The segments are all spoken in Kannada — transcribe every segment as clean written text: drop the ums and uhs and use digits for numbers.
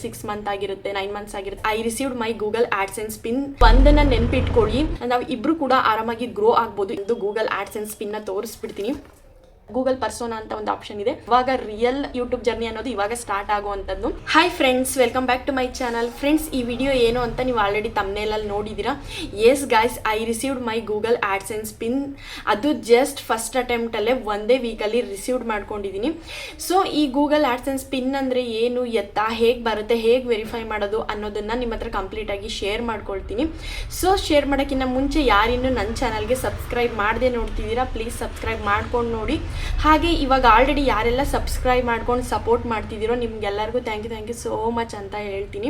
6 ಮಂತ್ ಆಗಿರುತ್ತೆ 9 ಮಂತ್ಸ್ ಆಗಿರುತ್ತೆ. I received my Google AdSense pin. ಒಂದನ್ನ ನೆನ್ಪಿಟ್ಕೊಳ್ಳಿ, ನಾವು ಇಬ್ರು ಕೂಡ ಆರಾಮಾಗಿ ಗ್ರೋ ಆಗ್ಬೋದು. ಇದು ಗೂಗಲ್ ಆಡ್ಸೆನ್ಸ್ ಪಿನ್ ನ ತೋರಿಸ್ಬಿಡ್ತೀನಿ. ಗೂಗಲ್ ಪರ್ಸೋನಾ ಅಂತ ಒಂದು ಆಪ್ಷನ್ ಇದೆ. ಇವಾಗ ರಿಯಲ್ ಯೂಟ್ಯೂಬ್ ಜರ್ನಿ ಅನ್ನೋದು ಇವಾಗ ಸ್ಟಾರ್ಟ್ ಆಗುವಂಥದ್ದು. Hi friends, welcome back to my channel. Friends, ಈ ವಿಡಿಯೋ ಏನು ಅಂತ ನೀವು ಆಲ್ರೆಡಿ ತಮ್ನೇಲಲ್ಲಿ ನೋಡಿದ್ದೀರಾ. Yes guys, I received my Google AdSense pin. ಅದು ಜಸ್ಟ್ ಫಸ್ಟ್ ಅಟೆಂಪ್ಟಲ್ಲೇ ಒಂದೇ ವೀಕಲ್ಲಿ ರಿಸೀವ್ಡ್ ಮಾಡ್ಕೊಂಡಿದ್ದೀನಿ. ಸೊ ಈ ಗೂಗಲ್ ಆಡ್ಸೆನ್ಸ್ ಪಿನ್ ಅಂದರೆ ಏನು, ಎತ್ತಾ, ಹೇಗೆ ಬರುತ್ತೆ, ಹೇಗೆ ವೆರಿಫೈ ಮಾಡೋದು ಅನ್ನೋದನ್ನು ನಿಮ್ಮ ಹತ್ರ ಕಂಪ್ಲೀಟಾಗಿ ಶೇರ್ ಮಾಡ್ಕೊಳ್ತೀನಿ. ಸೊ ಶೇರ್ ಮಾಡೋಕ್ಕಿಂತ ಮುಂಚೆ ಯಾರಿನ್ನೂ ನನ್ನ ಚಾನಲ್ಗೆ ಸಬ್ಸ್ಕ್ರೈಬ್ ಮಾಡದೆ ನೋಡ್ತಿದ್ದೀರಾ, ಪ್ಲೀಸ್ ಸಬ್ಸ್ಕ್ರೈಬ್ ಮಾಡ್ಕೊಂಡು ನೋಡಿ. ಹಾಗೆ ಇವಾಗ ಆಲ್ರೆಡಿ ಯಾರೆಲ್ಲ ಸಬ್ಸ್ಕ್ರೈಬ್ ಮಾಡ್ಕೊಂಡು ಸಪೋರ್ಟ್ ಮಾಡ್ತಿದ್ದೀರೋ ನಿಮ್ಗೆಲ್ಲರಿಗೂ ಥ್ಯಾಂಕ್ ಯು ಸೋ ಮಚ್ ಅಂತ ಹೇಳ್ತೀನಿ.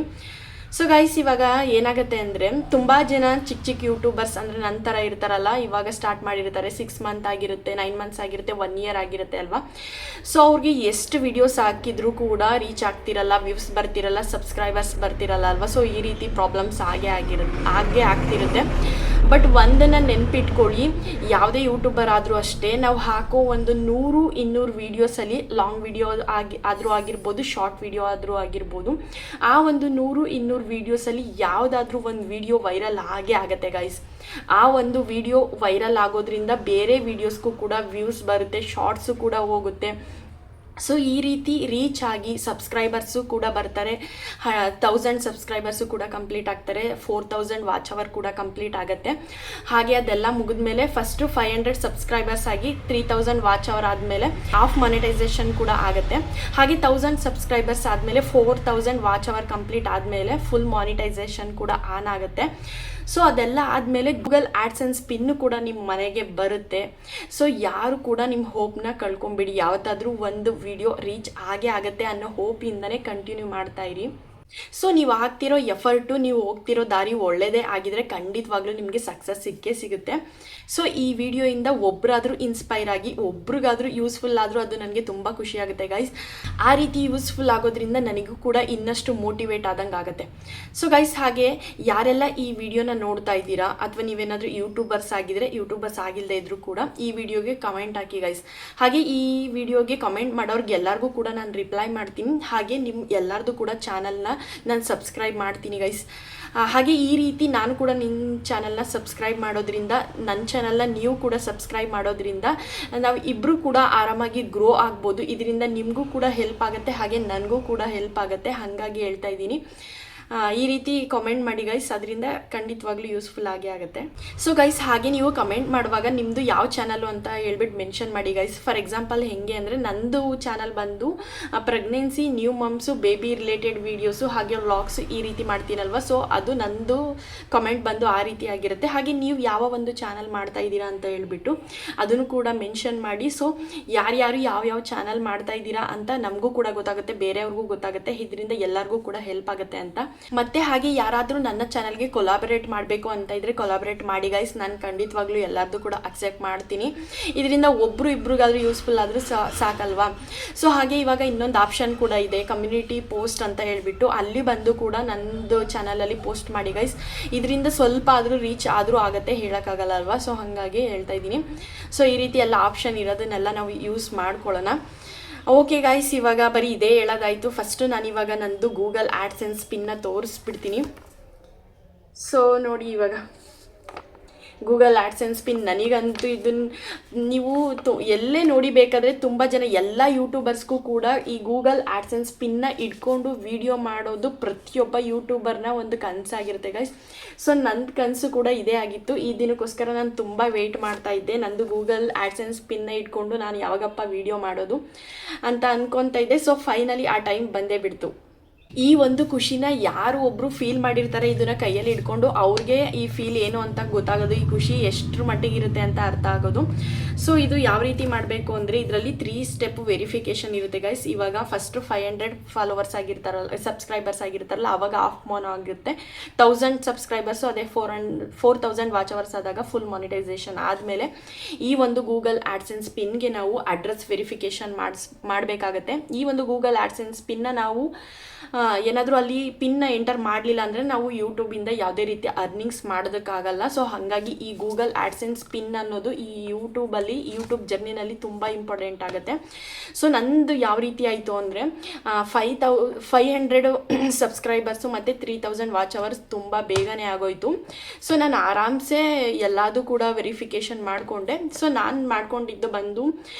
ಸೊ ಗೈಸ್, ಇವಾಗ ಏನಾಗುತ್ತೆ ಅಂದರೆ ತುಂಬ ಜನ ಚಿಕ್ಕ ಯೂಟ್ಯೂಬರ್ಸ್ ಅಂದರೆ ನನ್ನ ಥರ ಇರ್ತಾರಲ್ಲ, ಇವಾಗ ಸ್ಟಾರ್ಟ್ ಮಾಡಿರ್ತಾರೆ. 6 ಮಂತ್ ಆಗಿರುತ್ತೆ, 9 ಮಂತ್ಸ್ ಆಗಿರುತ್ತೆ, 1 ಇಯರ್ ಆಗಿರುತ್ತೆ ಅಲ್ವಾ. ಸೊ ಅವ್ರಿಗೆ ಎಷ್ಟು ವಿಡಿಯೋಸ್ ಹಾಕಿದ್ರೂ ಕೂಡ ರೀಚ್ ಆಗ್ತಿರಲ್ಲ, ವ್ಯೂಸ್ ಬರ್ತಿರಲ್ಲ, ಸಬ್ಸ್ಕ್ರೈಬರ್ಸ್ ಬರ್ತಿರಲ್ಲ ಅಲ್ವಾ. ಸೊ ಈ ರೀತಿ ಪ್ರಾಬ್ಲಮ್ಸ್ ಹಾಗೆ ಆಗ್ತಿರುತ್ತೆ. ಬಟ್ ಒಂದನ್ನು ನೆನ್ಪಿಟ್ಕೊಳ್ಳಿ, ಯಾವುದೇ ಯೂಟ್ಯೂಬರ್ ಆದರೂ ಅಷ್ಟೇ, ನಾವು ಹಾಕೋ ಒಂದು 100-200 ವೀಡಿಯೋಸಲ್ಲಿ ಲಾಂಗ್ ವಿಡಿಯೋ ಆದರೂ ಆಗಿರ್ಬೋದು, ಶಾರ್ಟ್ ವಿಡಿಯೋ ಆದರೂ ಆಗಿರ್ಬೋದು, ಆ ಒಂದು 100-200 ವೀಡಿಯೋಸಲ್ಲಿ ಯಾವುದಾದ್ರೂ ಒಂದು ವಿಡಿಯೋ ವೈರಲ್ ಆಗುತ್ತೆ ಗೈಸ್. ಆ ಒಂದು ವಿಡಿಯೋ ವೈರಲ್ ಆಗೋದ್ರಿಂದ ಬೇರೆ ವೀಡಿಯೋಸ್ಗೂ ಕೂಡ ವ್ಯೂಸ್ ಬರುತ್ತೆ, ಶಾರ್ಟ್ಸು ಕೂಡ ಹೋಗುತ್ತೆ. ಸೊ ಈ ರೀತಿ ರೀಚ್ ಆಗಿ ಸಬ್ಸ್ಕ್ರೈಬರ್ಸು ಕೂಡ ಬರ್ತಾರೆ. 1000 ಸಬ್ಸ್ಕ್ರೈಬರ್ಸು ಕೂಡ ಕಂಪ್ಲೀಟ್ ಆಗ್ತಾರೆ. 4000 ವಾಚ್ ಅವರ್ ಕೂಡ ಕಂಪ್ಲೀಟ್ ಆಗುತ್ತೆ. ಹಾಗೆ ಅದೆಲ್ಲ ಮುಗಿದ್ಮೇಲೆ ಫಸ್ಟು 500 ಸಬ್ಸ್ಕ್ರೈಬರ್ಸ್ ಆಗಿ 3000 ವಾಚ್ ಅವರ್ ಆದಮೇಲೆ ಆಫ್ ಮಾನಿಟೈಸೇಷನ್ ಕೂಡ ಆಗುತ್ತೆ. ಹಾಗೆ 1000 ಸಬ್ಸ್ಕ್ರೈಬರ್ಸ್ ಆದಮೇಲೆ 4000 ವಾಚ್ ಅವರ್ ಕಂಪ್ಲೀಟ್ ಆದಮೇಲೆ ಫುಲ್ ಮಾನಿಟೈಸೇಷನ್ ಕೂಡ ಆನ್ ಆಗುತ್ತೆ. ಸೊ ಅದೆಲ್ಲ ಆದಮೇಲೆ ಗೂಗಲ್ ಆಡ್ಸೆನ್ಸ್ ಪಿನ್ನು ಕೂಡ ನಿಮ್ಮ ಮನೆಗೆ ಬರುತ್ತೆ. ಸೊ ಯಾರು ಕೂಡ ನಿಮ್ಮ ಹೋಪ್ನ ಕಳ್ಕೊಂಬಿಡಿ. ಯಾವತ್ತಾದರೂ ಒಂದು ವಿಡಿಯೋ ರೀಚ್ ಆಗುತ್ತೆ ಅನ್ನೋ ಹೋಪಿಂದನೇ ಕಂಟಿನ್ಯೂ ಮಾಡ್ತಾ ಇರಿ. ಸೊ ನೀವು ಆಗ್ತಿರೋ ಎಫರ್ಟು, ನೀವು ಹೋಗ್ತಿರೋ ದಾರಿ ಒಳ್ಳೆಯದೇ ಆಗಿದ್ರೆ ಖಂಡಿತವಾಗ್ಲೂ ನಿಮಗೆ ಸಕ್ಸಸ್ ಸಿಗುತ್ತೆ. ಸೊ ಈ ವಿಡಿಯೋಯಿಂದ ಒಬ್ಬರಾದರೂ ಇನ್ಸ್ಪೈರ್ ಆಗಿ ಒಬ್ರಿಗಾದರೂ ಯೂಸ್ಫುಲ್ ಆದರೂ ಅದು ನನಗೆ ತುಂಬ ಖುಷಿಯಾಗುತ್ತೆ ಗೈಸ್. ಆ ರೀತಿ ಯೂಸ್ಫುಲ್ ಆಗೋದ್ರಿಂದ ನನಗೂ ಕೂಡ ಇನ್ನಷ್ಟು ಮೋಟಿವೇಟ್ ಆದಂಗೆ ಆಗುತ್ತೆ. ಸೊ ಗೈಸ್, ಹಾಗೆ ಯಾರೆಲ್ಲ ಈ ವಿಡಿಯೋನ ನೋಡ್ತಾ ಇದ್ದೀರಾ, ಅಥವಾ ನೀವೇನಾದರೂ ಯೂಟ್ಯೂಬರ್ಸ್ ಆಗಿದ್ರೆ, ಯೂಟ್ಯೂಬರ್ಸ್ ಆಗಿಲ್ಲದೆ ಇದ್ದರೂ ಕೂಡ ಈ ವಿಡಿಯೋಗೆ ಕಮೆಂಟ್ ಹಾಕಿ ಗೈಸ್. ಹಾಗೆ ಈ ವಿಡಿಯೋಗೆ ಕಮೆಂಟ್ ಮಾಡೋರ್ಗೆ ಎಲ್ಲರಿಗೂ ಕೂಡ ನಾನು ರಿಪ್ಲೈ ಮಾಡ್ತೀನಿ. ಹಾಗೆ ನಿಮ್ಮ ಎಲ್ಲರದು ಕೂಡ ಚಾನಲ್ನ ನಾನು ಸಬ್ಸ್ಕ್ರೈಬ್ ಮಾಡ್ತೀನಿ ಗೈಸ್. ಹಾಗೆ ಈ ರೀತಿ ನಾನು ಕೂಡ ನಿಮ್ಮ ಚಾನಲ್ನ ಸಬ್ಸ್ಕ್ರೈಬ್ ಮಾಡೋದ್ರಿಂದ, ನನ್ನ ಚಾನಲ್ನ ನೀವು ಕೂಡ ಸಬ್ಸ್ಕ್ರೈಬ್ ಮಾಡೋದ್ರಿಂದ ನಾವು ಇಬ್ಬರು ಕೂಡ ಆರಾಮಾಗಿ ಗ್ರೋ ಆಗ್ಬೋದು. ಇದರಿಂದ ನಿಮಗೂ ಕೂಡ ಹೆಲ್ಪ್ ಆಗುತ್ತೆ, ಹಾಗೆ ನನಗೂ ಕೂಡ ಹೆಲ್ಪ್ ಆಗುತ್ತೆ. ಹಾಗಾಗಿ ಹೇಳ್ತಾ ಇದ್ದೀನಿ, ಈ ರೀತಿ ಕಮೆಂಟ್ ಮಾಡಿ ಗೈಸ್, ಅದರಿಂದ ಖಂಡಿತವಾಗ್ಲೂ ಯೂಸ್ಫುಲ್ ಆಗುತ್ತೆ. ಸೊ ಗೈಸ್, ಹಾಗೆ ನೀವು ಕಮೆಂಟ್ ಮಾಡುವಾಗ ನಿಮ್ಮದು ಯಾವ ಚಾನಲು ಅಂತ ಹೇಳ್ಬಿಟ್ಟು ಮೆನ್ಷನ್ ಮಾಡಿ ಗೈಸ್. ಫಾರ್ ಎಕ್ಸಾಂಪಲ್ ಹೆಂಗೆ ಅಂದರೆ, ನಂದು ಚಾನಲ್ ಬಂದು pregnancy, new mums, baby related videos, ಹಾಗೆ ವ್ಲಾಗ್ಸು ಈ ರೀತಿ ಮಾಡ್ತೀನಲ್ವ. ಸೊ ಅದು ನಂದು ಕಮೆಂಟ್ ಬಂದು ಆ ರೀತಿ ಆಗಿರುತ್ತೆ. ಹಾಗೆ ನೀವು ಯಾವ ಒಂದು ಚಾನಲ್ ಮಾಡ್ತಾ ಇದ್ದೀರಾ ಅಂತ ಹೇಳ್ಬಿಟ್ಟು ಅದನ್ನು ಕೂಡ ಮೆನ್ಷನ್ ಮಾಡಿ. ಸೊ ಯಾರ್ಯಾರು ಯಾವ ಚಾನಲ್ ಮಾಡ್ತಾ ಇದ್ದೀರಾ ಅಂತ ನಮಗೂ ಕೂಡ ಗೊತ್ತಾಗುತ್ತೆ, ಬೇರೆಯವ್ರಿಗೂ ಗೊತ್ತಾಗುತ್ತೆ. ಇದರಿಂದ ಎಲ್ಲರಿಗೂ ಕೂಡ ಹೆಲ್ಪ್ ಆಗುತ್ತೆ ಅಂತ. ಮತ್ತೆ ಹಾಗೆ ಯಾರಾದರೂ ನನ್ನ ಚಾನಲ್ಗೆ ಕೊಲಾಬರೇಟ್ ಮಾಡಬೇಕು ಅಂತ ಇದ್ರೆ ಕೊಲಾಬರೇಟ್ ಮಾಡಿ ಗೈಸ್. ನಾನು ಖಂಡಿತವಾಗ್ಲೂ ಎಲ್ಲರದ್ದು ಕೂಡ ಅಕ್ಸೆಪ್ಟ್ ಮಾಡ್ತೀನಿ. ಇದರಿಂದ ಇಬ್ರಿಗಾದ್ರೂ ಯೂಸ್ಫುಲ್ ಆದರೂ ಸಾಕಲ್ವಾ. ಸೊ ಹಾಗೆ ಇವಾಗ ಇನ್ನೊಂದು ಆಪ್ಷನ್ ಕೂಡ ಇದೆ, ಕಮ್ಯುನಿಟಿ ಪೋಸ್ಟ್ ಅಂತ ಹೇಳ್ಬಿಟ್ಟು. ಅಲ್ಲಿ ಬಂದು ಕೂಡ ನನ್ನದು ಚಾನಲಲ್ಲಿ ಪೋಸ್ಟ್ ಮಾಡಿ ಗೈಸ್. ಇದರಿಂದ ಸ್ವಲ್ಪ ಆದರೂ ರೀಚ್ ಆದರೂ ಆಗುತ್ತೆ, ಹೇಳೋಕ್ಕಾಗಲ್ಲ ಅಲ್ವಾ. ಸೊ ಹಾಗಾಗಿ ಹೇಳ್ತಾ ಇದ್ದೀನಿ. ಸೊ ಈ ರೀತಿ ಎಲ್ಲ ಆಪ್ಷನ್ ಇರೋದನ್ನೆಲ್ಲ ನಾವು ಯೂಸ್ ಮಾಡ್ಕೊಳ್ಳೋಣ. ಓಕೆ ಗೈಸ್, ಇವಾಗ ಬರೀ ಇದೇ ಹೇಳೋದಾಯಿತು. ಫಸ್ಟು ನಾನಿವಾಗ ನಂದು ಗೂಗಲ್ ಆಡ್ಸೆನ್ಸ್ ಪಿನ್ನ ತೋರಿಸ್ಬಿಡ್ತೀನಿ. ಸೊ ನೋಡಿ, ಇವಾಗ ಗೂಗಲ್ ಆಡ್ಸೆನ್ಸ್ ಪಿನ್ ನನಗಂತೂ ಇದನ್ನು ನೀವು ಎಲ್ಲೇ ನೋಡಿಬೇಕಾದ್ರೆ ತುಂಬ ಜನ, ಎಲ್ಲ ಯೂಟ್ಯೂಬರ್ಸ್ಗೂ ಕೂಡ ಈ ಗೂಗಲ್ ಆಡ್ಸೆನ್ಸ್ ಪಿನ್ನ ಇಟ್ಕೊಂಡು ವಿಡಿಯೋ ಮಾಡೋದು ಪ್ರತಿಯೊಬ್ಬ ಯೂಟ್ಯೂಬರ್ನ ಒಂದು ಕನಸಾಗಿರುತ್ತೆ ಗೈಸ್. ಸೊ ನನ್ನ ಕನಸು ಕೂಡ ಇದೇ ಆಗಿತ್ತು. ಈ ದಿನಕ್ಕೋಸ್ಕರ ನಾನು ತುಂಬ ವೆಯ್ಟ್ ಮಾಡ್ತಾ ಇದ್ದೆ, ನಂದು ಗೂಗಲ್ ಆಡ್ಸೆನ್ಸ್ ಪಿನ್ನ ಇಟ್ಕೊಂಡು ನಾನು ಯಾವಾಗಪ್ಪ ವಿಡಿಯೋ ಮಾಡೋದು ಅಂತ ಅಂದ್ಕೊತಾ ಇದ್ದೆ. ಸೊ ಫೈನಲಿ ಆ ಟೈಮ್ ಬಂದೇ ಬಿಡ್ತು. ಈ ಒಂದು ಖುಷಿನ ಯಾರು ಒಬ್ಬರು ಫೀಲ್ ಮಾಡಿರ್ತಾರೆ ಇದನ್ನು ಕೈಯಲ್ಲಿ ಇಟ್ಕೊಂಡು, ಅವ್ರಿಗೆ ಈ ಫೀಲ್ ಏನು ಅಂತ ಗೊತ್ತಾಗೋದು, ಈ ಖುಷಿ ಎಷ್ಟರ ಮಟ್ಟಿಗೆ ಇರುತ್ತೆ ಅಂತ ಅರ್ಥ ಆಗೋದು. ಸೊ ಇದು ಯಾವ ರೀತಿ ಮಾಡಬೇಕು ಅಂದರೆ, ಇದರಲ್ಲಿ 3 ಸ್ಟೆಪ್ ವೆರಿಫಿಕೇಷನ್ ಇರುತ್ತೆ ಗೈಸ್. ಇವಾಗ ಫಸ್ಟು 500 ಫಾಲೋವರ್ಸ್ ಆಗಿರ್ತಾರಲ್ಲ, ಸಬ್ಸ್ಕ್ರೈಬರ್ಸ್ ಆಗಿರ್ತಾರಲ್ಲ, ಆವಾಗ ಆಫ್ ಮೋನೋ ಆಗುತ್ತೆ. 1000 ಸಬ್ಸ್ಕ್ರೈಬರ್ಸು, ಅದೇ 4000 ವಾಚ್ ಅವರ್ಸ್ ಆದಾಗ ಫುಲ್ ಮಾನಿಟೈಸೇಷನ್ ಆದಮೇಲೆ ಈ ಒಂದು ಗೂಗಲ್ ಆಡ್ಸೆನ್ಸ್ ಪಿನ್ಗೆ ನಾವು ಅಡ್ರೆಸ್ ವೆರಿಫಿಕೇಷನ್ ಮಾಡಬೇಕಾಗತ್ತೆ. ಈ ಒಂದು ಗೂಗಲ್ ಆಡ್ಸೆನ್ಸ್ ಪಿನ್ನ ನಾವು ಏನಾದರೂ ಅಲ್ಲಿ ಪಿನ್ನ ಎಂಟರ್ ಮಾಡಲಿಲ್ಲ ಅಂದರೆ ನಾವು ಯೂಟ್ಯೂಬಿಂದ ಯಾವುದೇ ರೀತಿ ಅರ್ನಿಂಗ್ಸ್ ಮಾಡೋದಕ್ಕಾಗಲ್ಲ. ಸೊ ಹಾಗಾಗಿ ಈ ಗೂಗಲ್ ಆ್ಯಡ್ಸೆನ್ಸ್ ಪಿನ್ ಅನ್ನೋದು ಈ ಯೂಟ್ಯೂಬ್ ಜರ್ನಿನಲ್ಲಿ ತುಂಬ ಇಂಪಾರ್ಟೆಂಟ್ ಆಗುತ್ತೆ. ಸೊ ನಂದು ಯಾವ ರೀತಿ ಆಯಿತು ಅಂದರೆ 500 ಸಬ್ಸ್ಕ್ರೈಬರ್ಸು ಮತ್ತು 3000 ವಾಚ್ ಅವರ್ಸ್ ತುಂಬ ಬೇಗನೆ ಆಗೋಯಿತು. ಸೊ ನಾನು ಆರಾಮ್ಸೆ ಎಲ್ಲದೂ ಕೂಡ ವೆರಿಫಿಕೇಷನ್ ಮಾಡಿಕೊಂಡೆ. ಸೊ ನಾನು ಮಾಡ್ಕೊಂಡಿದ್ದು ಬಂದು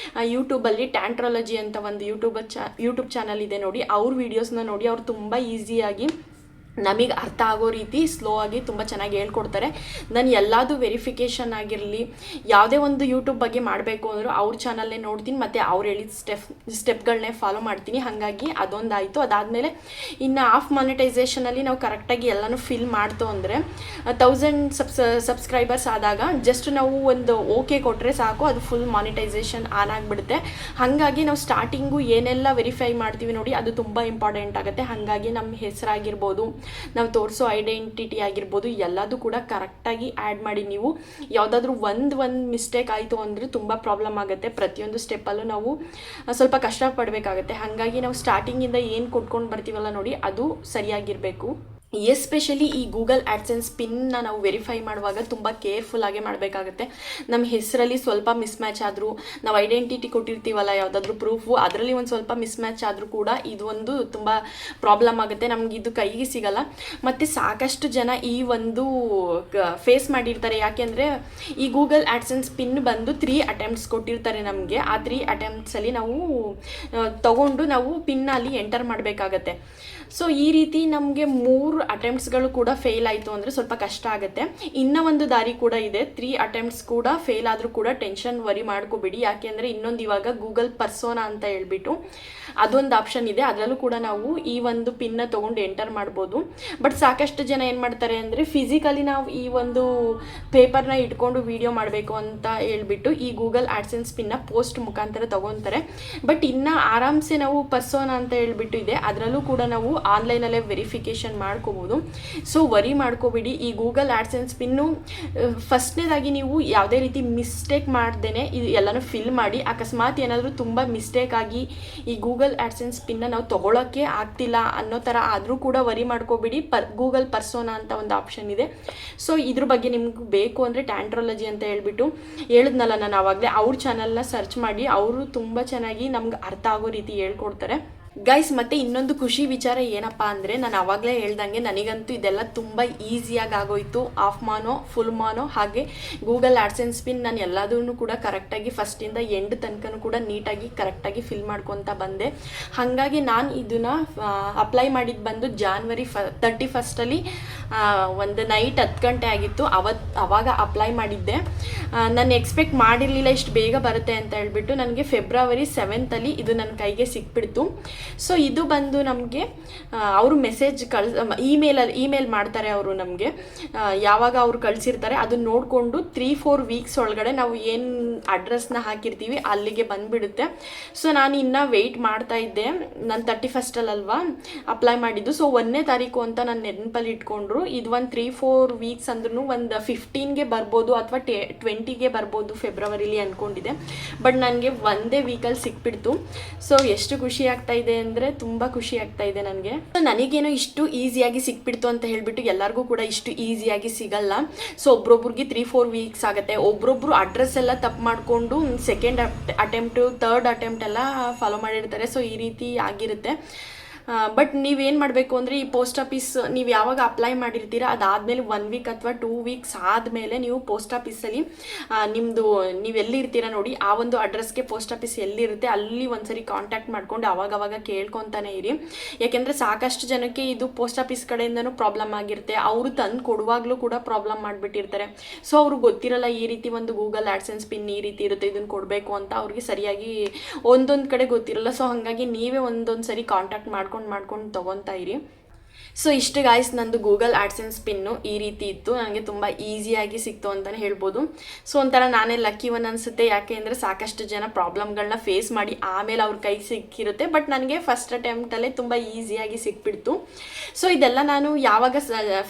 ಯೂಟ್ಯೂಬಲ್ಲಿ ಟ್ಯಾಂಟ್ರಾಲಜಿ ಅಂತ ಒಂದು ಯೂಟ್ಯೂಬ್ ಚಾನಲ್ ಇದೆ ನೋಡಿ, ಅವ್ರ ವೀಡಿಯೋಸ್ನ ನೋಡಿ ಅವ್ರು ತುಂಬ ಈಸಿಯಾಗಿ ನಮಗೆ ಅರ್ಥ ಆಗೋ ರೀತಿ ಸ್ಲೋ ಆಗಿ ತುಂಬ ಚೆನ್ನಾಗಿ ಹೇಳ್ಕೊಡ್ತಾರೆ. ನಾನು ಎಲ್ಲದೂ ವೆರಿಫಿಕೇಷನ್ ಆಗಿರಲಿ, ಯಾವುದೇ ಒಂದು ಯೂಟ್ಯೂಬ್ ಬಗ್ಗೆ ಮಾಡಬೇಕು ಅಂದರೂ ಅವ್ರ ಚಾನಲ್ನೇ ನೋಡ್ತೀನಿ ಮತ್ತು ಅವ್ರು ಹೇಳಿದ ಸ್ಟೆಪ್ಗಳನ್ನೇ ಫಾಲೋ ಮಾಡ್ತೀನಿ. ಹಾಗಾಗಿ ಅದೊಂದಾಯಿತು. ಅದಾದಮೇಲೆ ಇನ್ನು ಆಫ್ ಮಾನಿಟೈಸೇಷನಲ್ಲಿ ನಾವು ಕರೆಕ್ಟಾಗಿ ಎಲ್ಲನೂ ಫಿಲ್ ಮಾಡ್ತು ಅಂದರೆ 1000 ಸಬ್ಸ್ಕ್ರೈಬರ್ಸ್ ಆದಾಗ ಜಸ್ಟ್ ನಾವು ಒಂದು ಓಕೆ ಕೊಟ್ಟರೆ ಸಾಕು, ಅದು ಫುಲ್ ಮಾನಿಟೈಸೇಷನ್ ಆನ್ ಆಗಿಬಿಡುತ್ತೆ. ಹಾಗಾಗಿ ನಾವು ಸ್ಟಾರ್ಟಿಂಗು ಏನೆಲ್ಲ ವೆರಿಫೈ ಮಾಡ್ತೀವಿ ನೋಡಿ, ಅದು ತುಂಬ ಇಂಪಾರ್ಟೆಂಟ್ ಆಗುತ್ತೆ. ಹಾಗಾಗಿ ನಮ್ಮ ಹೆಸರಾಗಿರ್ಬೋದು, ನಾವು ತೋರಿಸೋ ಐಡೆಂಟಿಟಿ ಆಗಿರ್ಬೋದು, ಎಲ್ಲದೂ ಕೂಡ ಕರೆಕ್ಟಾಗಿ ಆ್ಯಡ್ ಮಾಡಿ. ನೀವು ಯಾವುದಾದ್ರೂ ಒಂದು ಮಿಸ್ಟೇಕ್ ಆಯಿತು ಅಂದರೆ ತುಂಬ ಪ್ರಾಬ್ಲಮ್ ಆಗುತ್ತೆ. ಪ್ರತಿಯೊಂದು ಸ್ಟೆಪ್ಪಲ್ಲೂ ನಾವು ಸ್ವಲ್ಪ ಕಷ್ಟಪಡಬೇಕಾಗತ್ತೆ. ಹಾಗಾಗಿ ನಾವು ಸ್ಟಾರ್ಟಿಂಗಿಂದ ಏನು ಕೊಟ್ಕೊಂಡು ಬರ್ತೀವಲ್ಲ ನೋಡಿ, ಅದು ಸರಿಯಾಗಿರಬೇಕು. ಎಸ್ಪೆಷಲಿ ಈ ಗೂಗಲ್ ಆ್ಯಡ್ಸೆನ್ಸ್ ಪಿನ್ನ ನಾವು ವೆರಿಫೈ ಮಾಡುವಾಗ ತುಂಬ ಕೇರ್ಫುಲ್ಲಾಗೆ ಮಾಡಬೇಕಾಗುತ್ತೆ. ನಮ್ಮ ಹೆಸರಲ್ಲಿ ಸ್ವಲ್ಪ ಮಿಸ್ಮ್ಯಾಚ್ ಆದರೂ, ನಾವು ಐಡೆಂಟಿಟಿ ಕೊಟ್ಟಿರ್ತೀವಲ್ಲ ಯಾವುದಾದ್ರೂ ಪ್ರೂಫು, ಅದರಲ್ಲಿ ಒಂದು ಸ್ವಲ್ಪ ಮಿಸ್ಮ್ಯಾಚ್ ಆದರೂ ಕೂಡ ಇದು ಒಂದು ತುಂಬ ಪ್ರಾಬ್ಲಮ್ ಆಗುತ್ತೆ, ನಮ್ಗೆ ಇದು ಕೈಗೆ ಸಿಗಲ್ಲ. ಮತ್ತು ಸಾಕಷ್ಟು ಜನ ಈ ಒಂದು ಫೇಸ್ ಮಾಡಿರ್ತಾರೆ. ಯಾಕೆಂದರೆ ಈ ಗೂಗಲ್ ಆ್ಯಡ್ಸೆನ್ಸ್ ಪಿನ್ ಬಂದು 3 ಅಟೆಂಪ್ಟ್ಸ್ ಕೊಟ್ಟಿರ್ತಾರೆ ನಮಗೆ. ಆ 3 ಅಟೆಂಪ್ಟ್ಸಲ್ಲಿ ನಾವು ತಗೊಂಡು ನಾವು ಪಿನ್ನಲ್ಲಿ ಎಂಟರ್ ಮಾಡಬೇಕಾಗತ್ತೆ. ಸೊ ಈ ರೀತಿ ನಮಗೆ 3 ಅಟೆಂಪ್ಟ್ಸ್ಗಳು ಕೂಡ ಫೇಲ್ ಆಯಿತು ಅಂದರೆ ಸ್ವಲ್ಪ ಕಷ್ಟ ಆಗುತ್ತೆ. ಇನ್ನೂ ಒಂದು ದಾರಿ ಕೂಡ ಇದೆ. 3 ಅಟೆಂಪ್ಟ್ಸ್ ಕೂಡ ಫೇಲ್ ಆದರೂ ಕೂಡ ಟೆನ್ಷನ್ ವರಿ ಮಾಡ್ಕೋಬೇಡಿ. ಯಾಕೆಂದರೆ ಇನ್ನೊಂದು ಇವಾಗ ಗೂಗಲ್ ಪರ್ಸೋನಾ ಅಂತ ಹೇಳ್ಬಿಟ್ಟು ಅದೊಂದು ಆಪ್ಷನ್ ಇದೆ. ಅದರಲ್ಲೂ ಕೂಡ ನಾವು ಈ ಒಂದು ಪಿನ್ನ ತೊಗೊಂಡು ಎಂಟರ್ ಮಾಡ್ಬೋದು. ಬಟ್ ಸಾಕಷ್ಟು ಜನ ಏನು ಮಾಡ್ತಾರೆ ಅಂದರೆ ಫಿಸಿಕಲಿ ನಾವು ಈ ಒಂದು ಪೇಪರ್ನ ಇಟ್ಕೊಂಡು ವಿಡಿಯೋ ಮಾಡಬೇಕು ಅಂತ ಹೇಳ್ಬಿಟ್ಟು ಈ ಗೂಗಲ್ ಆ್ಯಡ್ಸೆನ್ಸ್ ಪಿನ್ನ ಪೋಸ್ಟ್ ಮುಖಾಂತರ ತೊಗೊತಾರೆ. ಬಟ್ ಇನ್ನು ಆರಾಮ್ಸೆ ನಾವು ಪರ್ಸೋನಾ ಅಂತ ಹೇಳ್ಬಿಟ್ಟು ಇದೆ, ಅದರಲ್ಲೂ ಕೂಡ ನಾವು ಆನ್ಲೈನಲ್ಲೇ ವೆರಿಫಿಕೇಷನ್ ಮಾಡ್ಕೋಬೋದು. ಸೊ ವರಿ ಮಾಡ್ಕೋಬೇಡಿ. ಈ ಗೂಗಲ್ ಆ್ಯಡ್ಸೆನ್ಸ್ ಪಿನ್ನು ಫಸ್ಟ್ನೇದಾಗಿ ನೀವು ಯಾವುದೇ ರೀತಿ ಮಿಸ್ಟೇಕ್ ಮಾಡ್ದೇ ಇದು ಎಲ್ಲನೂ ಫಿಲ್ ಮಾಡಿ. ಅಕಸ್ಮಾತ್ ಏನಾದರೂ ತುಂಬ ಮಿಸ್ಟೇಕ್ ಆಗಿ ಈ ಗೂಗಲ್ ಆ್ಯಡ್ಸೆನ್ಸ್ ಪಿನ್ನ ನಾವು ತೊಗೊಳಕ್ಕೆ ಆಗ್ತಿಲ್ಲ ಅನ್ನೋ ಥರ ಆದರೂ ಕೂಡ ವರಿ ಮಾಡ್ಕೋಬೇಡಿ. ಗೂಗಲ್ ಪರ್ಸೋನಾ ಅಂತ ಒಂದು ಆಪ್ಷನ್ ಇದೆ. ಸೊ ಇದ್ರ ಬಗ್ಗೆ ನಿಮ್ಗೆ ಬೇಕು ಅಂದರೆ ಟ್ಯಾಂಟ್ರಾಲಜಿ ಅಂತ ಹೇಳ್ಬಿಟ್ಟು ಹೇಳಿದ್ನಲ್ಲ ನಾನು ಆವಾಗಲೇ, ಅವ್ರ ಚಾನಲ್ನ ಸರ್ಚ್ ಮಾಡಿ. ಅವರು ತುಂಬ ಚೆನ್ನಾಗಿ ನಮ್ಗೆ ಅರ್ಥ ಆಗೋ ರೀತಿ ಹೇಳ್ಕೊಡ್ತಾರೆ ಗೈಸ್. ಮತ್ತು ಇನ್ನೊಂದು ಖುಷಿ ವಿಚಾರ ಏನಪ್ಪ ಅಂದರೆ, ನಾನು ಆವಾಗಲೇ ಹೇಳ್ದಂಗೆ ನನಗಂತೂ ಇದೆಲ್ಲ ತುಂಬ ಈಸಿಯಾಗಿ ಆಗೋಯಿತು. ಆಫ್ ಮಾನೋ, ಫುಲ್ ಮಾನೋ, ಹಾಗೆ ಗೂಗಲ್ ಆ್ಯಡ್ಸೆನ್ಸ್ ಪಿನ್ ನಾನು ಎಲ್ಲದೂ ಕೂಡ ಕರೆಕ್ಟಾಗಿ ಫಸ್ಟಿಂದ ಎಂಡ್ ತನಕನೂ ಕೂಡ ನೀಟಾಗಿ ಕರೆಕ್ಟಾಗಿ ಫಿಲ್ ಮಾಡ್ಕೊತ ಬಂದೆ. ಹಾಗಾಗಿ ನಾನು ಇದನ್ನು ಅಪ್ಲೈ ಮಾಡಿದ್ದು ಬಂದು January 31 ಒಂದು ನೈಟ್ 10 ಗಂಟೆ ಆಗಿತ್ತು. ಆವಾಗ ಅಪ್ಲೈ ಮಾಡಿದ್ದೆ. ನಾನು ಎಕ್ಸ್ಪೆಕ್ಟ್ ಮಾಡಿರಲಿಲ್ಲ ಇಷ್ಟು ಬೇಗ ಬರುತ್ತೆ ಅಂತ ಹೇಳ್ಬಿಟ್ಟು. ನನಗೆ February 7 ಇದು ನನ್ನ ಕೈಗೆ ಸಿಕ್ಬಿಡ್ತು. ಸೊ ಇದು ಬಂದು ನಮಗೆ ಅವರು ಮೆಸೇಜ್ ಇಮೇಲ್ ಮಾಡ್ತಾರೆ. ಅವರು ನಮಗೆ ಯಾವಾಗ ಅವರು ಕಳಿಸಿರ್ತಾರೆ ಅದನ್ನ ನೋಡಿಕೊಂಡು 3-4 ವೀಕ್ಸ್ ಒಳಗಡೆ ನಾವು ಏನು ಅಡ್ರೆಸ್ನ ಹಾಕಿರ್ತೀವಿ ಅಲ್ಲಿಗೆ ಬಂದುಬಿಡುತ್ತೆ. ಸೊ ನಾನು ಇನ್ನೂ ವೆಯ್ಟ್ ಮಾಡ್ತಾ ಇದ್ದೆ. ನಾನು 31 ಅಲ್ವಾ ಅಪ್ಲೈ ಮಾಡಿದ್ದು. ಸೊ 1ನೇ ತಾರೀಕು ಅಂತ ನಾನು ನೆನಪಲ್ಲಿ ಇಟ್ಕೊಂಡ್ರು. ಇದು ಒಂದು 3-4 ವೀಕ್ಸ್ ಅಂದ್ರೂ ಒಂದು 15ಗೆ ಬರ್ಬೋದು ಅಥವಾ 20ಗೆ ಬರ್ಬೋದು ಫೆಬ್ರವರಿಲಿ ಅಂದ್ಕೊಂಡಿದ್ದೆ. ಬಟ್ ನನಗೆ 1 ವೀಕಲ್ಲಿ ಸಿಕ್ಬಿಡ್ತು. ಸೊ ಎಷ್ಟು ಖುಷಿ ಆಗ್ತಾ ಇದೆ ಅಂದರೆ ತುಂಬ ಖುಷಿ ಆಗ್ತಾ ಇದೆ ನನಗೆ. ನನಗೇನೋ ಇಷ್ಟು ಈಸಿಯಾಗಿ ಸಿಕ್ಬಿಡ್ತು ಅಂತ ಹೇಳ್ಬಿಟ್ಟು ಎಲ್ಲರಿಗೂ ಕೂಡ ಇಷ್ಟು ಈಸಿಯಾಗಿ ಸಿಗಲ್ಲ. ಸೊ ಒಬ್ರೊಬ್ರಿಗೆ 3-4 ವೀಕ್ಸ್ ಆಗುತ್ತೆ. ಒಬ್ರೊಬ್ರು ಅಡ್ರೆಸ್ ಎಲ್ಲ ತಪ್ಪು ಮಾಡಿಕೊಂಡು ಸೆಕೆಂಡ್ ಅಟೆಂಪ್ಟು, ಥರ್ಡ್ ಅಟೆಂಪ್ಟ್ ಎಲ್ಲ ಫಾಲೋ ಮಾಡಿರ್ತಾರೆ. ಸೊ ಈ ರೀತಿ ಆಗಿರುತ್ತೆ. ಬಟ್ ನೀವೇನು ಮಾಡಬೇಕು ಅಂದರೆ ಈ ಪೋಸ್ಟ್ ಆಫೀಸ್ ನೀವು ಯಾವಾಗ ಅಪ್ಲೈ ಮಾಡಿರ್ತೀರ ಅದಾದಮೇಲೆ 1 ವೀಕ್ ಅಥವಾ 2 ವೀಕ್ಸ್ ಆದಮೇಲೆ ನೀವು ಪೋಸ್ಟ್ ಆಫೀಸಲ್ಲಿ ನಿಮ್ಮದು ನೀವು ಎಲ್ಲಿರ್ತೀರ ನೋಡಿ ಆ ಒಂದು ಅಡ್ರೆಸ್ಗೆ ಪೋಸ್ಟ್ ಆಫೀಸ್ ಎಲ್ಲಿರುತ್ತೆ ಅಲ್ಲಿ ಒಂದ್ಸರಿ ಕಾಂಟ್ಯಾಕ್ಟ್ ಮಾಡ್ಕೊಂಡು ಅವಾಗವಾಗ ಕೇಳ್ಕೊತಾನೆ ಇರಿ. ಯಾಕೆಂದರೆ ಸಾಕಷ್ಟು ಜನಕ್ಕೆ ಇದು ಪೋಸ್ಟ್ ಆಫೀಸ್ ಕಡೆಯಿಂದನೂ ಪ್ರಾಬ್ಲಮ್ ಆಗಿರುತ್ತೆ. ಅವರು ತಂದು ಕೊಡುವಾಗಲೂ ಕೂಡ ಪ್ರಾಬ್ಲಮ್ ಮಾಡಿಬಿಟ್ಟಿರ್ತಾರೆ. ಸೊ ಅವ್ರಿಗೆ ಗೊತ್ತಿರಲ್ಲ ಈ ರೀತಿ ಒಂದು ಗೂಗಲ್ ಆ್ಯಡ್ಸೆನ್ಸ್ ಪಿನ್ ಈ ರೀತಿ ಇರುತ್ತೆ, ಇದನ್ನು ಕೊಡಬೇಕು ಅಂತ ಅವ್ರಿಗೆ ಸರಿಯಾಗಿ ಒಂದೊಂದು ಕಡೆ ಗೊತ್ತಿರಲ್ಲ. ಸೊ ಹಾಗಾಗಿ ನೀವೇ ಒಂದೊಂದು ಸರಿ ಕಾಂಟ್ಯಾಕ್ಟ್ ಮಾಡ್ಕೊಂಡು ತೊಗೊತಾ ಇರಿ. ಸೊ ಇಷ್ಟು ಗಾಯ್ಸ್ ನಂದು ಗೂಗಲ್ ಆಡ್ಸೆನ್ಸ್ ಪಿನ್ನು ಈ ರೀತಿ ಇತ್ತು, ನನಗೆ ತುಂಬ ಈಸಿಯಾಗಿ ಸಿಕ್ತು ಅಂತಲೇ ಹೇಳ್ಬೋದು. ಸೊ ಒಂಥರ ನಾನೇ ಲಕ್ಕಿ ಒನ್ ಅನಿಸುತ್ತೆ, ಯಾಕೆ ಅಂದರೆ ಸಾಕಷ್ಟು ಜನ ಪ್ರಾಬ್ಲಮ್ಗಳನ್ನ ಫೇಸ್ ಮಾಡಿ ಆಮೇಲೆ ಅವ್ರ ಕೈಗೆ ಸಿಕ್ಕಿರುತ್ತೆ, ಬಟ್ ನನಗೆ ಫಸ್ಟ್ ಅಟೆಂಪ್ಟಲ್ಲೇ ತುಂಬ ಈಸಿಯಾಗಿ ಸಿಕ್ಬಿಡ್ತು. ಸೊ ಇದೆಲ್ಲ ನಾನು ಯಾವಾಗ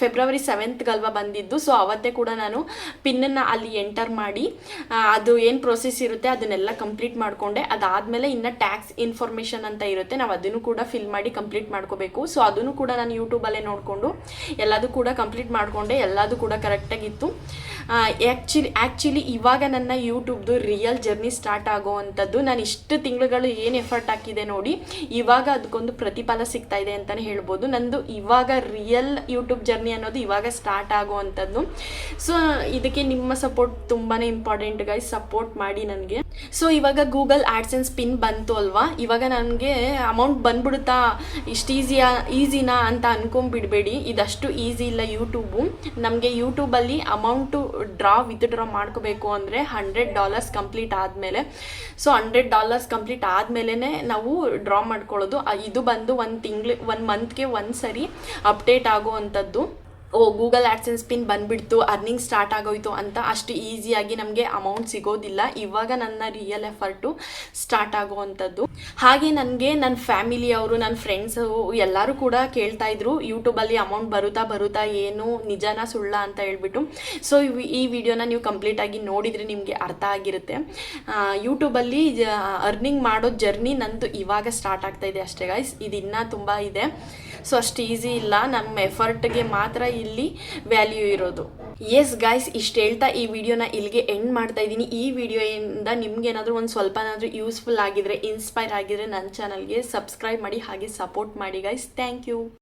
ಫೆಬ್ರವರಿ 7th ಬಂದಿದ್ದು. ಸೊ ಅವತ್ತೇ ಕೂಡ ನಾನು ಪಿನ್ನನ್ನು ಅಲ್ಲಿ ಎಂಟರ್ ಮಾಡಿ ಅದು ಏನು ಪ್ರೊಸೆಸ್ ಇರುತ್ತೆ ಅದನ್ನೆಲ್ಲ ಕಂಪ್ಲೀಟ್ ಮಾಡಿಕೊಂಡೆ. ಅದಾದಮೇಲೆ ಇನ್ನು ಟ್ಯಾಕ್ಸ್ ಇನ್ಫಾರ್ಮೇಷನ್ ಅಂತ ಇರುತ್ತೆ, ನಾವು ಅದನ್ನು ಕೂಡ ಫಿಲ್ ಮಾಡಿ ಕಂಪ್ಲೀಟ್ ಮಾಡ್ಕೋಬೇಕು. ಸೊ ಅದನ್ನು ಕೂಡ ನಾನು ಯೂಟ್ಯೂಬಲ್ಲೇ ನೋಡಿಕೊಂಡು ಎಲ್ಲದೂ ಕೂಡ ಕಂಪ್ಲೀಟ್ ಮಾಡಿಕೊಂಡೆ, ಎಲ್ಲದೂ ಕೂಡ ಕರೆಕ್ಟಾಗಿತ್ತು. ಆ್ಯಕ್ಚುಲಿ ಇವಾಗ ನನ್ನ ಯೂಟ್ಯೂಬ್ದು ರಿಯಲ್ ಜರ್ನಿ ಸ್ಟಾರ್ಟ್ ಆಗೋವಂಥದ್ದು. ನಾನು ಇಷ್ಟು ತಿಂಗಳುಗಳು ಏನು ಎಫರ್ಟ್ ಹಾಕಿದೆ ನೋಡಿ, ಇವಾಗ ಅದಕ್ಕೊಂದು ಪ್ರತಿಫಲ ಸಿಗ್ತಾ ಇದೆ ಅಂತಲೇ ಹೇಳ್ಬೋದು. ನಂದು ಇವಾಗ ರಿಯಲ್ ಯೂಟ್ಯೂಬ್ ಜರ್ನಿ ಅನ್ನೋದು ಇವಾಗ ಸ್ಟಾರ್ಟ್ ಆಗೋವಂಥದ್ದು. ಸೊ ಇದಕ್ಕೆ ನಿಮ್ಮ ಸಪೋರ್ಟ್ ತುಂಬಾ ಇಂಪಾರ್ಟೆಂಟ್ ಗೈಸ್, ಸಪೋರ್ಟ್ ಮಾಡಿ ನನಗೆ. ಸೊ ಇವಾಗ ಗೂಗಲ್ ಆಡ್ಸೆನ್ಸ್ ಪಿನ್ ಬಂತು ಅಲ್ವಾ, ಇವಾಗ ನನಗೆ ಅಮೌಂಟ್ ಬಂದ್ಬಿಡುತ್ತಾ, ಇಷ್ಟು ಈಸಿನಾ ಅಂತ ಅನ್ಕೊಂಬಿಡಬೇಡಿ. ಇದಷ್ಟು ಈಸಿ ಇಲ್ಲ ಯೂಟ್ಯೂಬು. ನಮಗೆ ಯೂಟ್ಯೂಬಲ್ಲಿ ಅಮೌಂಟು ವಿತ್ಡ್ರಾ ಮಾಡ್ಕೋಬೇಕು ಅಂದರೆ $100 ಕಂಪ್ಲೀಟ್ ಆದಮೇಲೆ, ಸೊ $100 ಕಂಪ್ಲೀಟ್ ಆದಮೇಲೆ ನಾವು ಡ್ರಾ ಮಾಡ್ಕೊಳ್ಳೋದು. ಇದು ಬಂದು 1 ಮಂತ್ಗೆ ಒಂದು ಸರಿ ಅಪ್ಡೇಟ್ ಆಗುವಂಥದ್ದು. ಗೂಗಲ್ ಆಡ್ಸೆನ್ಸ್ ಪಿನ್ ಬಂದುಬಿಡ್ತು, ಅರ್ನಿಂಗ್ ಸ್ಟಾರ್ಟ್ ಆಗೋಯ್ತು ಅಂತ ಅಷ್ಟು ಈಸಿಯಾಗಿ ನಮಗೆ ಅಮೌಂಟ್ ಸಿಗೋದಿಲ್ಲ. ಇವಾಗ ನನ್ನ ರಿಯಲ್ ಎಫರ್ಟು ಸ್ಟಾರ್ಟ್ ಆಗುವಂಥದ್ದು. ಹಾಗೆ ನನಗೆ ನನ್ನ ಫ್ಯಾಮಿಲಿಯವರು, ನನ್ನ ಫ್ರೆಂಡ್ಸು ಎಲ್ಲರೂ ಕೂಡ ಕೇಳ್ತಾಯಿದ್ರು, ಯೂಟ್ಯೂಬಲ್ಲಿ ಅಮೌಂಟ್ ಬರುತ್ತಾ ಏನು ನಿಜನಾ ಸುಳ್ಳ ಅಂತ ಹೇಳ್ಬಿಟ್ಟು. ಸೊ ಈ ವಿಡಿಯೋನ ನೀವು ಕಂಪ್ಲೀಟಾಗಿ ನೋಡಿದರೆ ನಿಮಗೆ ಅರ್ಥ ಆಗಿರುತ್ತೆ. ಯೂಟ್ಯೂಬಲ್ಲಿ ಅರ್ನಿಂಗ್ ಮಾಡೋ ಜರ್ನಿ ನಂದು ಇವಾಗ ಸ್ಟಾರ್ಟ್ ಆಗ್ತಾಯಿದೆ ಅಷ್ಟೇ ಗೈಸ್, ಇದು ಇನ್ನೂ ತುಂಬ ಇದೆ. ಸೊ ಅಷ್ಟು ಈಸಿ ಇಲ್ಲ, ನಮ್ಮ ಎಫರ್ಟ್ಗೆ ಮಾತ್ರ ಇಲ್ಲಿ ವ್ಯಾಲ್ಯೂ ಇರೋದು. ಎಸ್ ಗಾಯ್ಸ್, ಇಷ್ಟು ಹೇಳ್ತಾ ಈ ವಿಡಿಯೋನ ಇಲ್ಲಿಗೆ ಎಂಡ್ ಮಾಡ್ತಾ ಇದ್ದೀನಿ. ಈ ವಿಡಿಯೋಯಿಂದ ನಿಮ್ಗೇನಾದರೂ ಒಂದು ಸ್ವಲ್ಪನಾದರೂ ಯೂಸ್ಫುಲ್ ಆಗಿದ್ರೆ, ಇನ್ಸ್ಪೈರ್ ಆಗಿದ್ರೆ ನನ್ನ ಚಾನಲ್ಗೆ ಸಬ್ಸ್ಕ್ರೈಬ್ ಮಾಡಿ, ಹಾಗೆ ಸಪೋರ್ಟ್ ಮಾಡಿ ಗೈಸ್. Thank you.